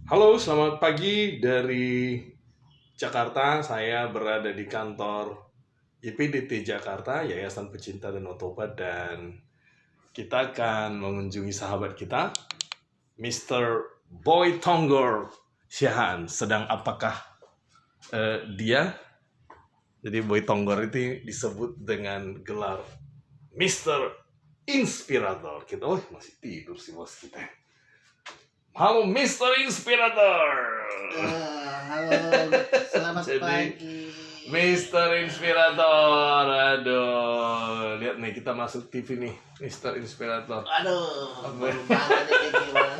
Halo, selamat pagi dari Jakarta. Saya berada di kantor YPDT Jakarta, Yayasan Pecinta Danau Toba, dan kita akan mengunjungi sahabat kita, Mr. Boy Tonggor Siahaan. Sedang apakah dia? Jadi Boy Tonggor itu disebut dengan gelar Mr. Inspirator. Kita, masih tidur sih bos kita. Halo Mr. Inspirator. Halo, selamat Jadi, pagi. Mr. Inspirator. Aduh, lihat nih kita masuk TV nih, Mr. Inspirator. Aduh, baru banget nih kayak gimana.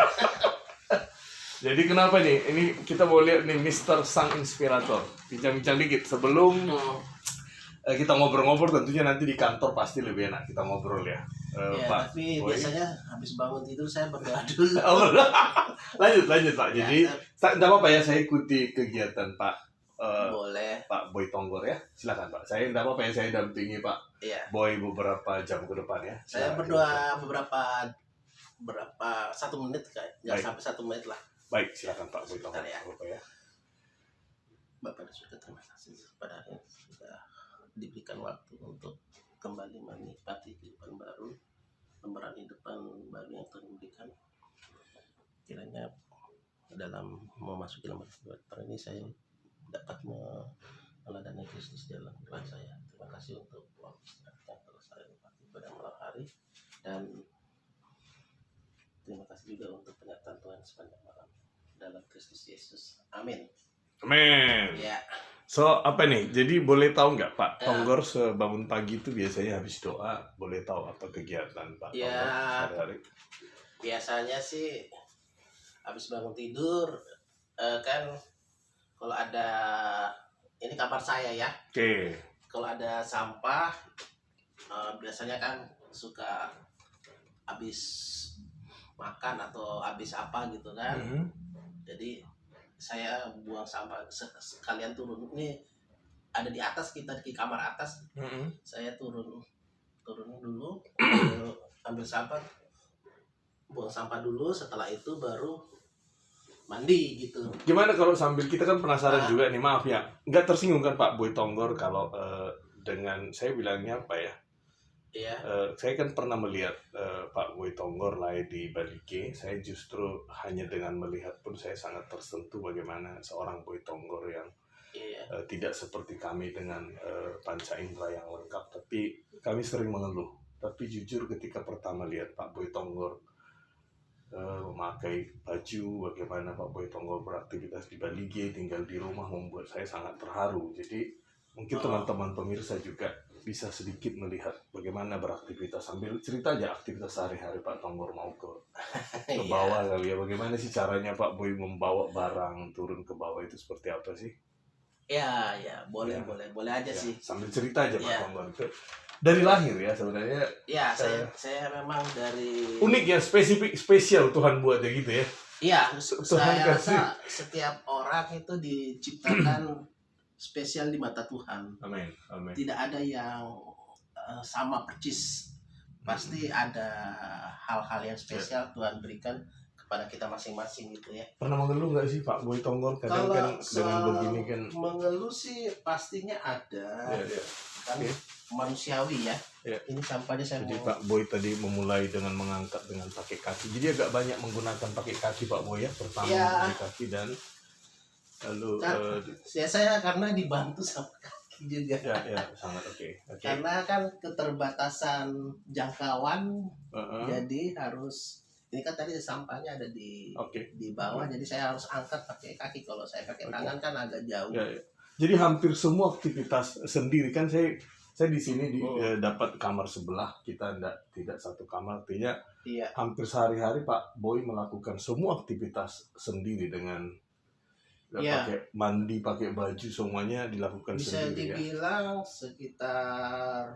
Jadi kenapa nih? Ini kita mau lihat nih Mr. Sang Inspirator. Bincang-bincang dikit sebelum kita ngobrol-ngobrol, tentunya nanti di kantor pasti lebih enak kita ngobrol ya. Ya, Pak tapi Boy. biasanya habis bangun tidur saya berdoa dulu. lanjut Pak. Jadi tidak apa-apa ya, saya ikuti kegiatan Pak Boleh. Pak Boy Tonggor ya. Silakan Pak. Saya tidak apa-apa ya, saya dampingi Pak Iya. Boy beberapa jam ke depan ya. Saya berdoa beberapa 1 menit kayak, nggak Baik. sampai 1 menit lah. Baik, silakan Pak Boy Tonggor. Ya. Bapak ya. Bapak dan Saudara, terima kasih pada hari ini sudah diberikan waktu untuk kembali menikmati kehidupan baru, lembaran kehidupan baru yang Tuhan berikan. Kiranya dalam memasuki lembaran kehidupan ini saya dapat meneladani Kristus dalam kehidupan saya. Terima kasih untuk waktu istirahat yang telah saya nikmati pada malam hari, dan terima kasih juga untuk penyertaan Tuhan sepanjang malam dalam Kristus Yesus. Amin. Amin. Ya. So, apa nih? Jadi boleh tahu nggak Pak Ya. Tonggor sebangun pagi itu biasanya habis doa, boleh tahu apa kegiatan Pak Ya. Tonggor sehari-hari? Biasanya sih habis bangun tidur kan, kalau ada, ini kamar saya ya, Oke. kalau ada sampah biasanya kan suka habis makan atau habis apa gitu kan. Jadi saya buang sampah sekalian turun, ini ada di atas, kita di kamar atas. Saya turun dulu, ambil sampah, buang sampah dulu, setelah itu baru mandi gitu. Gimana kalau sambil kita kan penasaran juga nih, maaf ya, nggak tersinggung kan Pak Boy Tonggor kalau dengan saya bilangnya apa ya? Iya. Saya kan pernah melihat Pak Boy Tonggor live di Bali G. Saya justru hanya dengan melihat pun saya sangat tersentuh bagaimana seorang Boy Tonggor yang tidak seperti kami dengan panca indera yang lengkap, tapi kami sering mengeluh. Tapi jujur ketika pertama lihat Pak Boy Tonggor memakai baju, bagaimana Pak Boy Tonggor beraktivitas di Bali G, tinggal di rumah, membuat saya sangat terharu. Jadi mungkin teman-teman pemirsa juga bisa sedikit melihat bagaimana beraktivitas, sambil cerita aja aktivitas sehari-hari Pak Tonggor mau ke bawah kali ya. Bagaimana sih caranya Pak Boy membawa barang turun ke bawah itu seperti apa sih? Ya, boleh aja Ya, sih. sambil cerita aja Pak Tonggor. Itu dari lahir ya sebenarnya. Ya, saya memang dari Unik ya, spesial Tuhan buatnya gitu ya. Iya, Tuhan saya kasih. rasa setiap orang itu diciptakan spesial di mata Tuhan. Amin. Tidak ada yang sama persis. Pasti ada hal-hal yang spesial Tuhan berikan kepada kita masing-masing gitu ya. Pernah mengeluh nggak sih Pak Boy Tonggor? Kadang kan dengan begini kan. Mengeluh sih pastinya ada. Ya. Kan manusiawi ya. Ini sampahnya saya Jadi Pak Boy tadi memulai dengan mengangkat dengan pakai kaki. Jadi agak banyak menggunakan pakai kaki Pak Boy ya. Pertama pakai kaki dan lalu saya karena dibantu sama kaki juga. Ya, sangat oke. Karena kan keterbatasan jangkauan, jadi harus, ini kan tadi sampahnya ada di bawah, jadi saya harus angkat pakai kaki. Kalau saya pakai tangan kan agak jauh. Ya. Jadi hampir semua aktivitas sendiri kan. Saya di sini dapat kamar sebelah, kita tidak satu kamar, artinya hampir sehari-hari Pak Boy melakukan semua aktivitas sendiri dengan pakai mandi, pakai baju, semuanya dilakukan sendiri. Bisa dibilang sekitar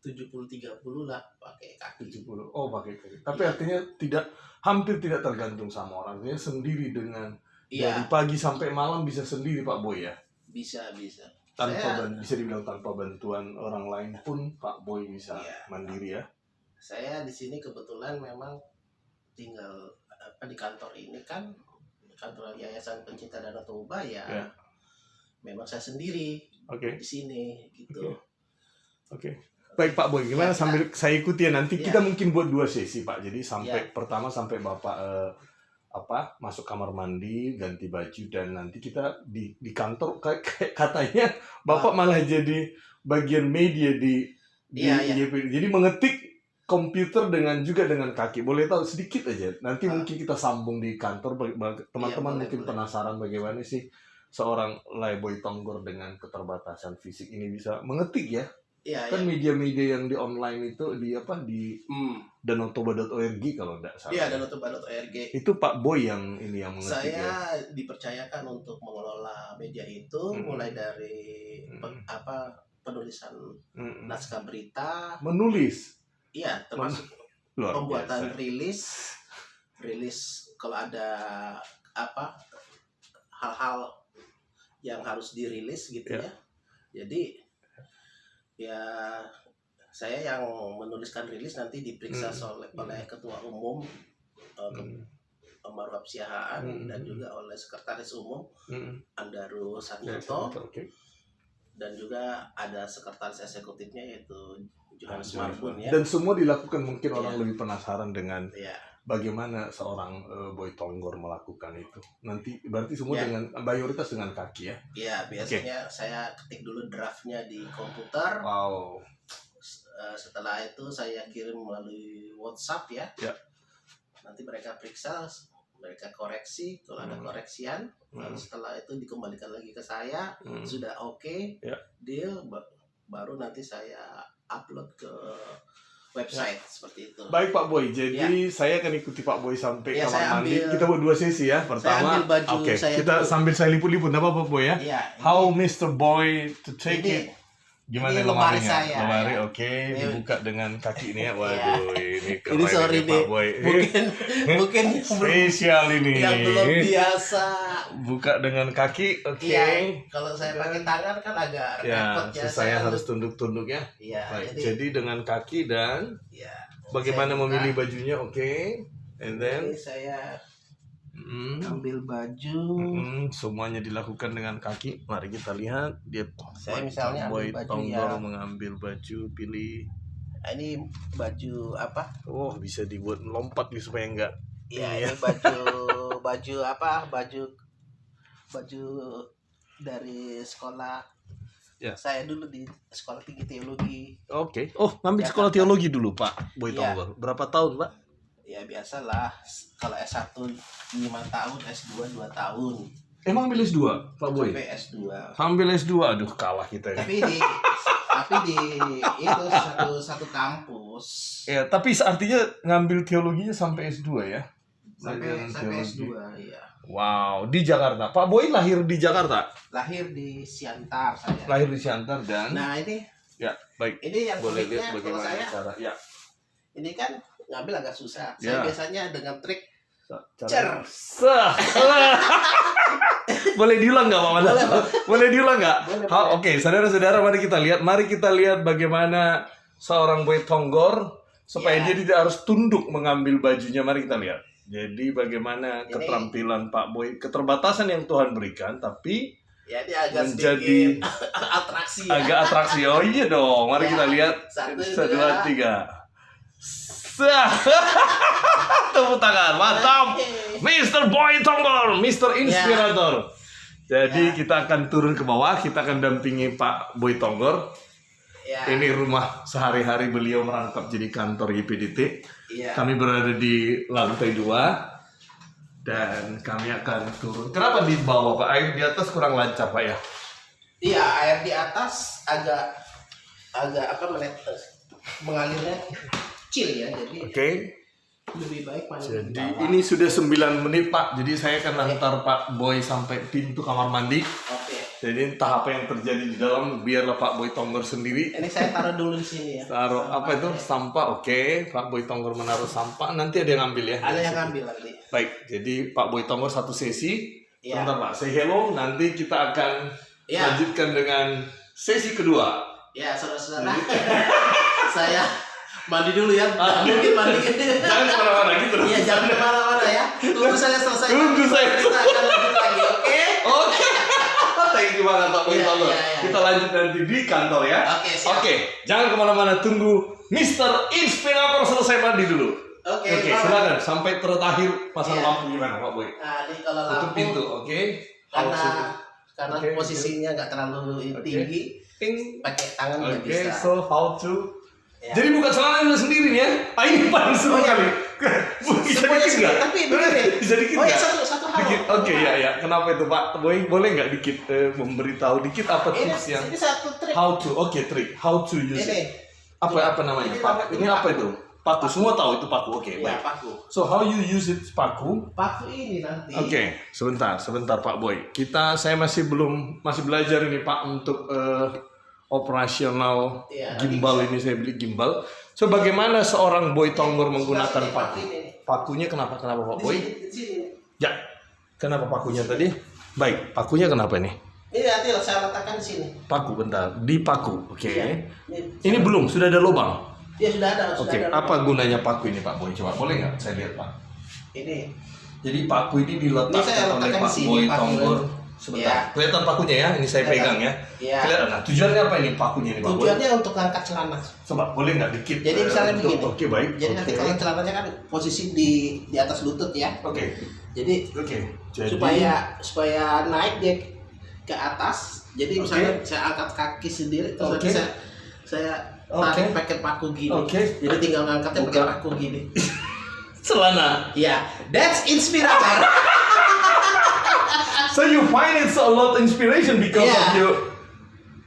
70-30 lah pakai kaki. 70. Oh, pakai kaki. Tapi artinya hampir tidak tergantung sama orang. Artinya sendiri dengan dari pagi sampai malam bisa sendiri Pak Boy ya. Bisa. Bisa dibilang tanpa bantuan orang lain pun Pak Boy bisa mandiri ya. Saya di sini kebetulan memang tinggal di kantor ini kan kantor Yayasan Pencinta Danau Toba ya, Ya. memang saya sendiri Oke. di sini gitu. Oke. Baik Pak Boy, gimana Ya, sambil saya ikuti ya, nanti Ya. kita mungkin buat 2 sesi Pak. Jadi sampai Ya. pertama sampai Bapak masuk kamar mandi, ganti baju, dan nanti kita di kantor kayak katanya Bapak malah jadi bagian media di Iya, iya. YPDT. Jadi mengetik komputer juga dengan kaki. Boleh tahu sedikit aja. Nanti mungkin kita sambung di kantor. Teman-teman Iya, mungkin boleh. penasaran bagaimana sih seorang Laiboy Tonggor dengan keterbatasan fisik ini bisa mengetik ya. Iya, Kan iya. media-media yang di online itu di danautoba.org kalau tidak salah. Iya, danautoba.org. Itu Pak Boy yang mengetik ya. Saya dipercayakan untuk mengelola media itu, mulai dari penulisan naskah berita, Menulis. iya, termasuk Luar pembuatan biasa. rilis kalau ada hal-hal yang harus dirilis gitu Ya. ya. Jadi ya saya yang menuliskan rilis nanti diperiksa oleh ketua umum Marwab Siahaan dan juga oleh sekretaris umum Andarus Sanyoto, Oke. dan juga ada sekretaris eksekutifnya yaitu Johannes Marbun ya. Dan semua dilakukan, mungkin Iya. orang lebih penasaran dengan Ya, bagaimana seorang Boy Tonggor melakukan itu. Nanti berarti semua Ya. dengan mayoritas dengan kaki ya. ya biasanya saya ketik dulu draftnya di komputer. Wow. Setelah itu saya kirim melalui WhatsApp ya. Ya. Nanti mereka periksa, mereka koreksi kalau ada koreksian. Lalu setelah itu dikembalikan lagi ke saya, sudah oke, Ya. deal, baru nanti saya upload ke website seperti itu. Baik Pak Boy, jadi saya akan ikuti Pak Boy sampai Ya, kamar saya mandi. ambil- Kita buat 2 sesi ya. Pertama, ambil baju oke, saya kita dulu. sambil saya liput-liput, apa Pak Boy ya? Iya, How Mr. Boy to take ini- it? Gimana ini lemari lemarinya? saya, Lemari, ya. oke, Ini- dibuka dengan kaki ini ya. Waduh, ini keren ini sorry ini, Pak nih, Boy. mungkin Spesial ini. yang belum biasa. Buka dengan kaki, oke. Iya, kalau saya pakai tangan kan agak Ya, repot ya. saya harus tunduk-tunduk ya. Iya, Baik, jadi jadi dengan kaki dan ya, bagaimana saya buka. memilih bajunya, oke. And then, Ini saya ambil baju. semuanya dilakukan dengan kaki. Mari kita lihat. Dia Saya misalnya Boy ambil baju Tonggor yang- mengambil baju, pilih. Ini baju apa? Oh, bisa dibuat lompat nih supaya enggak. Ya, Iya. ini baju apa? Baju dari sekolah. Ya. Saya dulu di sekolah tinggi teologi. Oke. Oh, ngambil Ya, sekolah kan? teologi dulu, Pak Boy Iya. Tonggor. Berapa tahun, Pak? Ya biasalah. Kalau S1 5 tahun, S2 2 tahun. Emang ambil S2, Pak Boy? Sampai S2. Sambil S2, aduh kalah kita ya. Tapi di itu satu kampus. Ya, tapi artinya ngambil teologinya sampai S2 ya? Sampai Teologi. S2 ya. Wow, di Jakarta. Pak Boy lahir di Jakarta? Lahir di Siantar saya. Lahir di Siantar dan... Nah, ini Ya, baik. ini yang Boleh uniknya lihat kalau bagaimana saya cara. Ya. ini kan ngambil agak susah. Ya. Saya biasanya dengan trik Cara. cer. Sah. Boleh diulang nggak, Pak Manda? Boleh diulang nggak? Boleh. Oke, saudara-saudara, mari kita lihat. Mari kita lihat bagaimana seorang Boy Tonggor supaya Ya. dia tidak harus tunduk mengambil bajunya. Mari kita lihat. Jadi bagaimana Ini- keterampilan Pak Boy, keterbatasan yang Tuhan berikan, tapi Ya dia agak menjadi sedikit atraksi ya. agak atraksi. Oh iya dong. Mari Ya. kita lihat. 1, 2, 3. Sah. Tepuk tangan. Mantap. Mr. Boy Tonggor, Mr. Inspirator. Jadi Ya. kita akan turun ke bawah, kita akan dampingi Pak Boy Tonggor. Ya. Ini rumah sehari-hari beliau merangkap jadi kantor YPDT. Iya. Kami berada di lantai 2 dan kami akan turun. Kenapa di bawah, Pak? Air di atas kurang lancar, Pak ya? Iya, air di atas agak apa mengalirnya kecil ya. Jadi Oke. lebih baik mandi di Jadi bawah. ini sudah 9 menit, Pak. Jadi saya akan antar Pak Boy sampai pintu kamar mandi. Oke. Jadi entah apa yang terjadi di dalam, biarlah Pak Boy Tonggor sendiri. Ini saya taruh dulu di sini ya. Taruh apa itu? Sampah. Oke, Pak Boy Tonggor menaruh sampah. Nanti ada yang ngambil ya. Ada yang ngambil nanti. Baik, jadi Pak Boy Tonggor satu sesi. Iya. Sebentar Pak, say hello. Nanti kita akan Iya. lanjutkan dengan sesi kedua. Ya, saudara-saudara. saya Mandi dulu ya. Mungkin mandi. Jangan kemana-mana gitu. Iya, jangan kemana-mana ya. Tunggu saya selesai. Tunggu saya. Kita akan lanjut lagi, oke? Oke. Thank you banget Pak Boy Iya, Tonggur. iya, iya. Kita lanjut nanti di kantor ya. Oke, siap. Oke, jangan kemana-mana. Tunggu Mr. Inspirator selesai mandi dulu. Oke, silakan. Sampai terakhir pasang Iya. lampu gimana Pak Boy? Nah, ini kalau Tutup lampu pintu, oke? karena Oke, posisinya nggak terlalu Oke. tinggi, Ting. pakai tangan nggak Oke, bisa. so how to? Ya. Jadi buka celana sendiri nih ya? Ah, ini paling seru Oh, iya. kali. Bisa Semuanya dikit nggak? tapi begini. Bisa dikit Oh ya, nggak? satu hal. Dikit. Oke, ya. Kenapa itu Pak Boy? Boleh nggak dikit memberitahu dikit apa Ini, tips yang ini satu trik. how to? Oke, trick. How to use Ini. it? Apa namanya? Pak? Ini apa itu? Paku. Semua tahu itu paku. Oke, Ya, baik. paku. So how you use it paku? Paku ini nanti. Oke, sebentar Pak Boy. Saya masih belajar ini Pak untuk operasional Iya, gimbal ini, saya beli gimbal. So bagaimana seorang Boy Tonggur menggunakan paku? ini. Pakunya kenapa Pak Di Boy? sini, di sini. Ya, kenapa pakunya tadi? Baik, pakunya kenapa nih? Ini nanti saya letakkan di sini. Paku, bentar. Di paku, oke. Iya. Ini belum, sudah ada lubang. Ya sudah ada. Oke, Sudah ada. apa gunanya paku ini Pak Boy? Coba boleh nggak saya lihat Pak? Ini. Jadi paku ini Ini saya diletakkan oleh letakkan Pak di sini, Boy paku. Tonggur. Sebentar, Ya. kelihatan pakunya ya? Ini saya Kelihatan. pegang ya. Iya. Kelihatan. Nah, tujuannya apa ini pakunya ini Pak Boy? Tujuannya untuk ngangkat celana. Coba boleh nggak dikit? Jadi misalnya untuk- begini. Oke baik. Jadi nanti kalau celananya kan posisi di atas lutut ya. Oke. Jadi Oke. Jadi supaya naik dia ke atas. Jadi Oke. misalnya saya angkat kaki sendiri terus Oke. nanti saya Oke. tarik pakai paku gini. Oke. Jadi tinggal ngangkatnya pakai paku gini. celana. Ya, that's inspirator. So you find it so a lot inspiration because Yeah. of you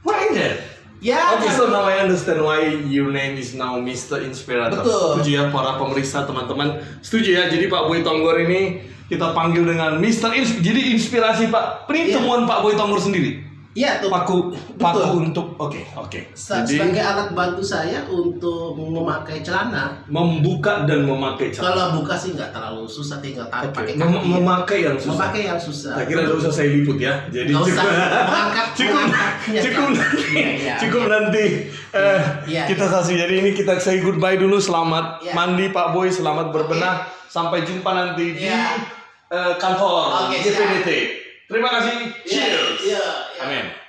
find it. Ya. Oke, so now I understand why your name is now Mr. Inspirator. Betul. Setuju ya para pemeriksa teman-teman? Setuju ya? Jadi Pak Boy Tonggur ini kita panggil dengan Mr. Jadi inspirasi Pak. Ini Iya. temuan Pak Boy Tonggur sendiri. Iya tuh. Paku Betul. untuk oke. Sebagai alat bantu saya untuk memakai celana. Membuka dan memakai celana. Kalau buka sih nggak terlalu susah, tinggal tarik Oke. pakai kaki. Memakai yang susah. Memakai yang susah. Saya kira nggak usah saya liput ya. Jadi Nggak usah. cukup Mengangkatnya, cukup kan? nanti Iya. cukup nanti Iya. kita saksi. Jadi ini kita say goodbye dulu. Selamat Iya. mandi Pak Boy. Selamat berbenah. Sampai jumpa nanti di Iya. kantor Oke, GPDT. Terima kasih. Iya, Cheers. iya, iya. Amin.